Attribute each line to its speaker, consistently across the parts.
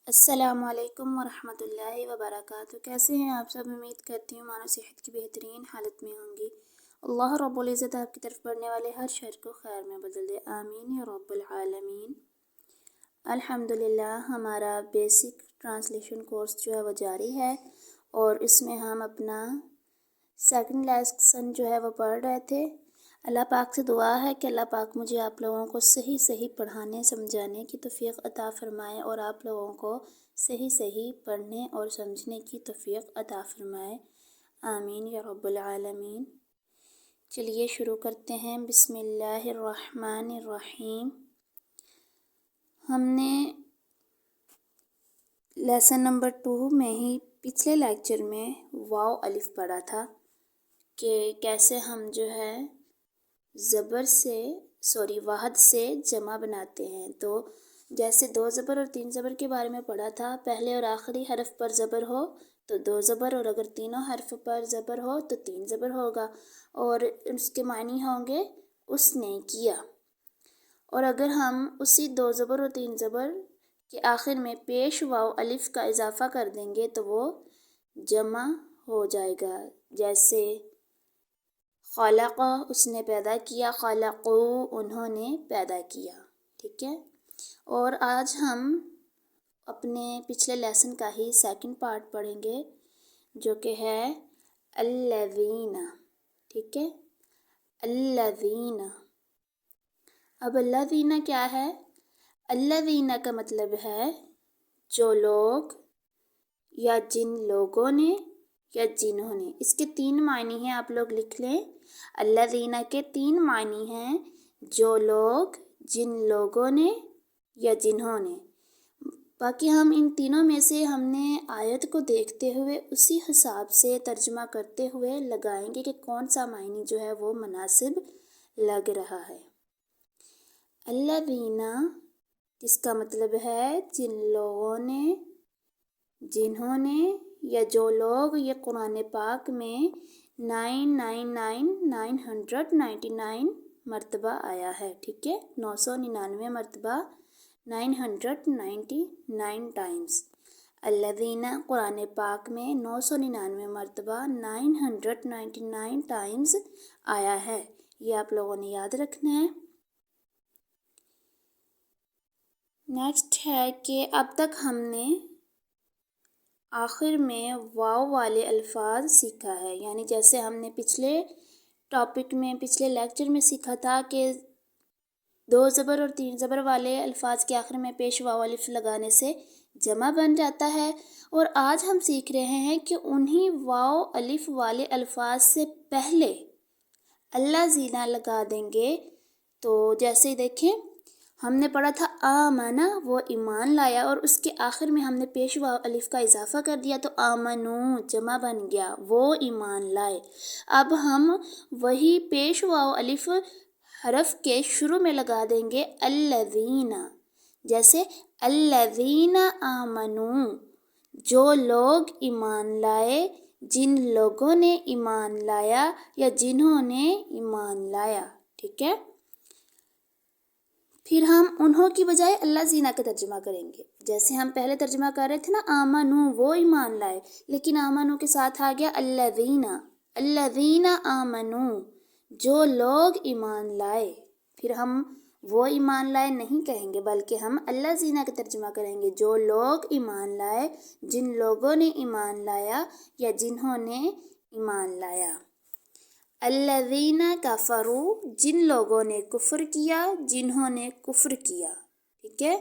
Speaker 1: السلام علیکم ورحمۃ اللہ وبرکاتہ۔ کیسے ہیں آپ سب؟ امید کرتی ہوں مانو صحت کی بہترین حالت میں ہوں گی۔ اللہ رب العزت آپ کی طرف پڑھنے والے ہر شر کو خیر میں بدل دے، آمین یا رب العالمین۔ الحمدللہ ہمارا بیسک ٹرانسلیشن کورس جو ہے وہ جاری ہے، اور اس میں ہم اپنا سیکنڈ لیسن جو ہے وہ پڑھ رہے تھے۔ اللہ پاک سے دعا ہے کہ اللہ پاک مجھے آپ لوگوں کو صحیح پڑھانے سمجھانے کی توفیق عطا فرمائے، اور آپ لوگوں کو صحیح پڑھنے اور سمجھنے کی توفیق عطا فرمائے، آمین یا رب العالمین۔ چلیے شروع کرتے ہیں۔ بسم اللہ الرحمن الرحیم۔ ہم نے لیسن نمبر 2 میں ہی پچھلے لیکچر میں واو الف پڑھا تھا کہ کیسے ہم جو ہے واحد سے جمع بناتے ہیں۔ تو جیسے 2 زبر اور 3 زبر کے بارے میں پڑھا تھا، پہلے اور آخری حرف پر زبر ہو تو 2 زبر، اور اگر تینوں حرف پر زبر ہو تو 3 زبر ہوگا، اور اس کے معنی ہوں گے اس نے کیا۔ اور اگر ہم اسی 2 زبر اور 3 زبر کے آخر میں پیش واو الف کا اضافہ کر دیں گے تو وہ جمع ہو جائے گا، جیسے خلق اس نے پیدا کیا، خلقو انہوں نے پیدا کیا، ٹھیک ہے۔ اور آج ہم اپنے پچھلے لیسن کا ہی سیکنڈ پارٹ پڑھیں گے، جو کہ ہے الذین، ٹھیک ہے، الذین۔ اب الذین کیا ہے؟ الذین کا مطلب ہے جو لوگ، یا جن لوگوں نے، یا جنہوں نے۔ اس کے 3 معنی ہیں، آپ لوگ لکھ لیں۔ الذین کے 3 معنی ہیں، جو لوگ، جن لوگوں نے، یا جنہوں نے۔ باقی ہم ان تینوں میں سے ہم نے آیت کو دیکھتے ہوئے اسی حساب سے ترجمہ کرتے ہوئے لگائیں گے کہ کون سا معنی جو ہے وہ مناسب لگ رہا ہے۔ الذین جس کا مطلب ہے جن لوگوں نے، جنہوں نے، یا جو لوگ، یہ قرآن پاک میں 999 مرتبہ آیا ہے، ٹھیک ہے، 999 مرتبہ، 999 ٹائمز۔ الذین قرآن پاک میں 999 مرتبہ 999 ٹائمز آیا ہے، یہ آپ لوگوں نے یاد رکھنا ہے۔ نیکسٹ ہے کہ اب تک ہم نے آخر میں واو والے الفاظ سیکھا ہے، یعنی جیسے ہم نے پچھلے ٹاپک میں، پچھلے لیکچر میں سیکھا تھا کہ 2 زبر اور 3 زبر والے الفاظ کے آخر میں پیش واو الف لگانے سے جمع بن جاتا ہے، اور آج ہم سیکھ رہے ہیں کہ انہی واو الف والے الفاظ سے پہلے الذین لگا دیں گے۔ تو جیسے دیکھیں، ہم نے پڑھا تھا آمنا، وہ ایمان لایا، اور اس کے آخر میں ہم نے پیش واو الف کا اضافہ کر دیا تو آمنو جمع بن گیا، وہ ایمان لائے۔ اب ہم وہی پیش واو الف حرف کے شروع میں لگا دیں گے الذین، جیسے الذین آمنو، جو لوگ ایمان لائے، جن لوگوں نے ایمان لایا، یا جنہوں نے ایمان لایا، ٹھیک ہے۔ پھر ہم انہوں کی بجائے الذین کا ترجمہ کریں گے، جیسے ہم پہلے ترجمہ کر رہے تھے نا، آمنو وہ ایمان لائے، لیکن آمنو کے ساتھ آ گیا الذین، الذین آمنو جو لوگ ایمان لائے۔ پھر ہم وہ ایمان لائے نہیں کہیں گے، بلکہ ہم الذین کا ترجمہ کریں گے، جو لوگ ایمان لائے، جن لوگوں نے ایمان لایا، یا جنہوں نے ایمان لایا۔ الذین کفروا جن لوگوں نے کفر کیا، جنہوں نے کفر کیا، ٹھیک ہے،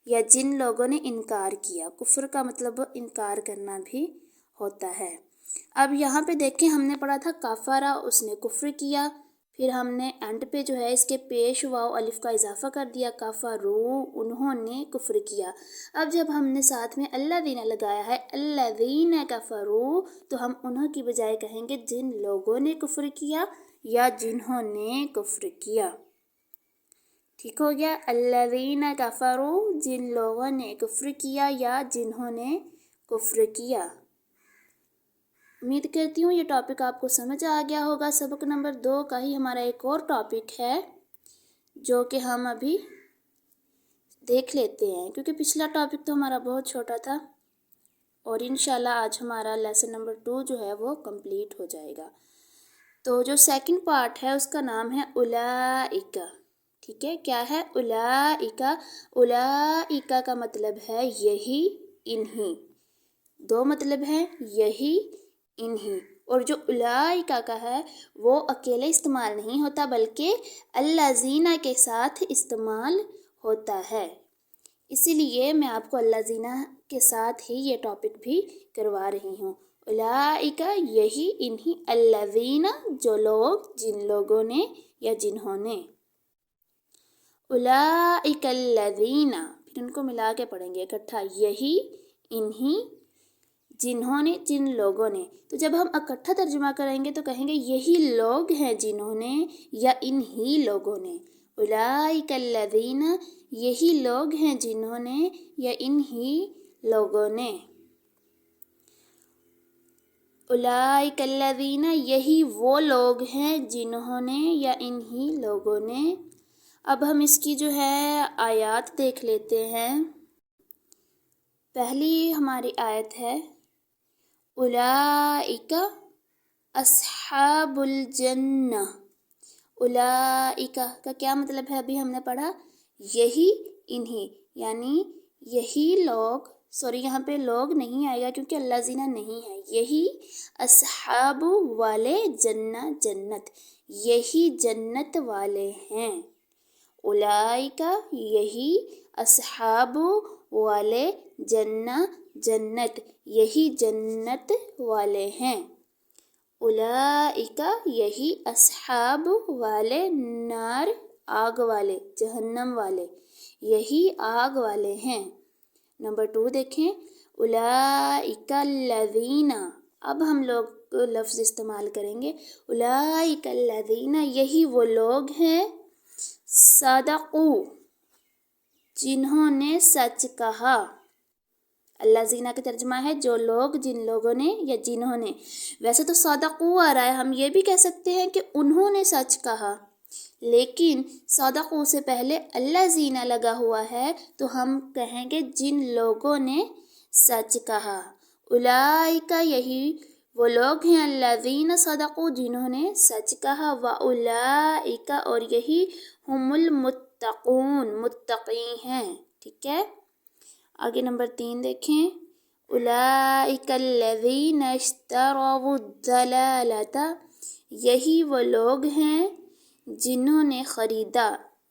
Speaker 1: یا جن لوگوں نے انکار کیا۔ کفر کا مطلب انکار کرنا بھی ہوتا ہے۔ اب یہاں پہ دیکھیں، ہم نے پڑھا تھا کفرا، اس نے کفر کیا، پھر ہم نے اینڈ پہ جو ہے اس کے پیش واو الف کا اضافہ کر دیا، کفروا انہوں نے کفر کیا۔ اب جب ہم نے ساتھ میں الذین لگایا ہے، الذین کفروا، تو ہم انہوں کی بجائے کہیں گے جن لوگوں نے کفر کیا، یا جنہوں نے کفر کیا، ٹھیک ہو گیا۔ الذین کفروا جن لوگوں نے کفر کیا، یا جنہوں نے کفر کیا۔ امید کرتی ہوں یہ ٹاپک آپ کو سمجھ آ گیا ہوگا۔ سبق نمبر 2 کا ہی ہمارا ایک اور ٹاپک ہے، جو کہ ہم ابھی دیکھ لیتے ہیں کیونکہ پچھلا ٹاپک تو ہمارا بہت چھوٹا تھا اور انشاءاللہ آج ہمارا لیسن نمبر 2 جو ہے وہ کمپلیٹ ہو جائے گا۔ تو جو سیکنڈ پارٹ ہے اس کا نام ہے اولائکا، ٹھیک ہے؟ کیا ہے اولائکا؟ اولائکا کا مطلب ہے یہی، انہی، دو مطلب ہے یہی، انہی۔ اور جو اولائکا کا ہے وہ اکیلے استعمال نہیں ہوتا بلکہ الذین کے ساتھ استعمال ہوتا ہے، اسی لیے میں آپ کو الذین کے ساتھ ہی یہ ٹاپک بھی کروا رہی ہوں۔ اولئک یہی، انہی، الذین جو لوگ، جن لوگوں نے یا جنہوں نے۔ اولئک الذین، پھر ان کو ملا کے پڑھیں گے اکٹھا، یہی، انہی، جنہوں نے، جن لوگوں نے۔ تو جب ہم اکٹھا ترجمہ کریں گے تو کہیں گے یہی لوگ ہیں جنہوں نے یا انہی لوگوں نے۔ اولئک الذین، یہی لوگ ہیں جنہوں نے یا انہی لوگوں نے۔ اولئک الذین، یہی وہ لوگ ہیں جنہوں نے یا انہی لوگوں نے۔ اب ہم اس کی جو ہے آیات دیکھ لیتے ہیں۔ پہلی ہماری آیت ہے اولئک اصحاب الجنہ۔ اولئک کا کیا مطلب ہے؟ ابھی ہم نے پڑھا یہی، انہی، یعنی یہی لوگ، سوری یہاں پہ لوگ نہیں آئے گا کیونکہ الذین نہیں ہے، یہی اصحاب والے جنہ، جنت، یہی جنت والے ہیں۔ اولئک یہی، اصحاب والے جنہ، جنت، یہی جنت والے ہیں۔ اولئک یہی، اصحاب والے، نار، آگ والے، جہنم والے، یہی آگ والے ہیں۔ نمبر 2 دیکھیں، اولئک الذین، اب ہم لوگ لفظ استعمال کریں گے، اولئک الذین، یہی وہ لوگ ہیں، صدقوا، جنہوں نے سچ کہا۔ الذین کا ترجمہ ہے جو لوگ، جن لوگوں نے یا جنہوں نے۔ ویسے تو صدقوا آ رہا ہے، ہم یہ بھی کہہ سکتے ہیں کہ انہوں نے سچ کہا، لیکن صدقوا سے پہلے الذین لگا ہوا ہے تو ہم کہیں گے جن لوگوں نے سچ کہا۔ اولئک یہی وہ لوگ ہیں، الذین صدقوا، جنہوں نے سچ کہا، واولئک اور یہی، ہم المتقون، متقی ہیں، ٹھیک ہے؟ آگے نمبر 3 دیکھیں، اولئک الذین اشتروا الضلالۃ، یہی وہ لوگ ہیں جنہوں نے خریدا،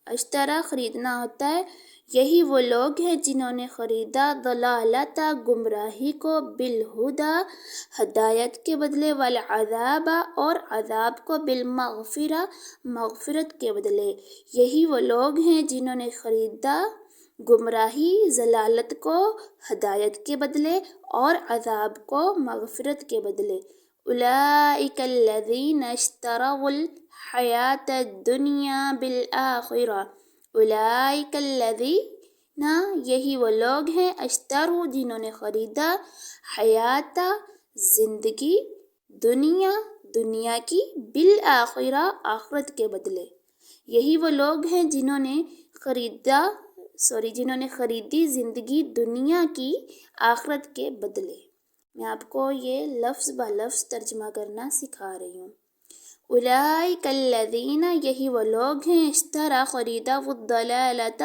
Speaker 1: اشترا خریدنا ہوتا ہے، یہی وہ لوگ ہیں جنہوں نے خریدا، ضلالۃ گمراہی کو، بالہدی ہدایت کے بدلے، والعذاب اور عذاب کو، بالمغفرہ مغفرت کے بدلے، یہی وہ لوگ ہیں جنہوں نے خریدا گمراہی، ضلالت کو ہدایت کے بدلے اور عذاب کو مغفرت کے بدلے۔ اولئک الذین اشتروا الحیاۃ الدنیا بالآخرہ، اولئک الذین، یہی وہ لوگ ہیں، اشتروا، جنہوں نے خریدا، حیات، زندگی، دنیا، دنیا کی، بالآخرہ، آخرت کے بدلے، یہی وہ لوگ ہیں جنہوں نے خریدی زندگی دنیا کی آخرت کے بدلے۔ میں آپ کو یہ لفظ بہ لفظ ترجمہ کرنا سکھا رہی ہوں۔ اولئک الذین، یہی وہ لوگ ہیں، اشترا خریدا، الضلالۃ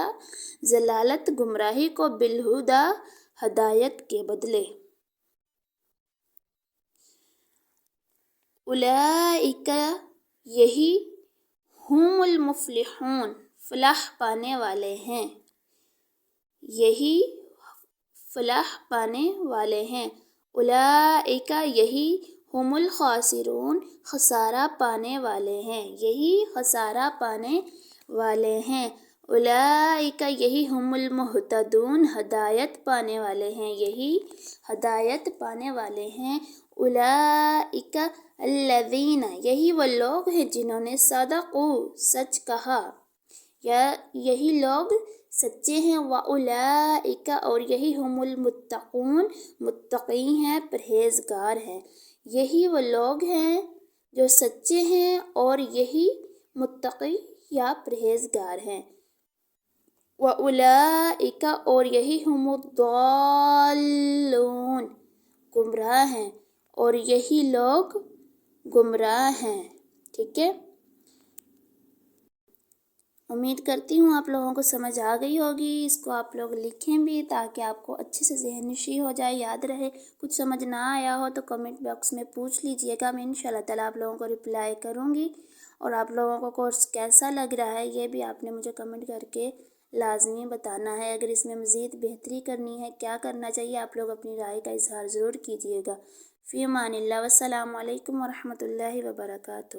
Speaker 1: ضلالت گمراہی کو، بالہدی ہدایت کے بدلے۔ اولئک یہی، ہم المفلحون، فلاح پانے والے ہیں، یہی فلاح پانے والے ہیں۔ اولئک یہی، ہم الخاسرون، خسارہ پانے والے ہیں، یہی خسارہ پانے والے ہیں۔ اولئک یہی، ہم المہتدون، ہدایت پانے والے ہیں، یہی ہدایت پانے والے ہیں۔ اولئک الذین، یہی وہ لوگ ہیں جنہوں نے صدقوا، سچ کہا، یا یہی لوگ سچے ہیں، واولئک اور یہی، ہم المتقون، متقی ہیں، پرہیزگار ہیں، یہی وہ لوگ ہیں جو سچے ہیں اور یہی متقی یا پرہیزگار ہیں۔ وَأُولَئِکَ اور یہی ہم الضالون گمراہ ہیں، اور یہی لوگ گمراہ ہیں۔ ٹھیک ہے، امید کرتی ہوں آپ لوگوں کو سمجھ آ گئی ہوگی۔ اس کو آپ لوگ لکھیں بھی تاکہ آپ کو اچھے سے ذہن نشی ہو جائے، یاد رہے۔ کچھ سمجھ نہ آیا ہو تو کمنٹ باکس میں پوچھ لیجئے گا، میں انشاءاللہ تعالیٰ آپ لوگوں کو رپلائی کروں گی۔ اور آپ لوگوں کو کورس کیسا لگ رہا ہے یہ بھی آپ نے مجھے کمنٹ کر کے لازمی بتانا ہے۔ اگر اس میں مزید بہتری کرنی ہے، کیا کرنا چاہیے، آپ لوگ اپنی رائے کا اظہار ضرور کیجئے گا۔ فی امان اللہ، والسلام علیکم ورحمۃ اللہ وبرکاتہ۔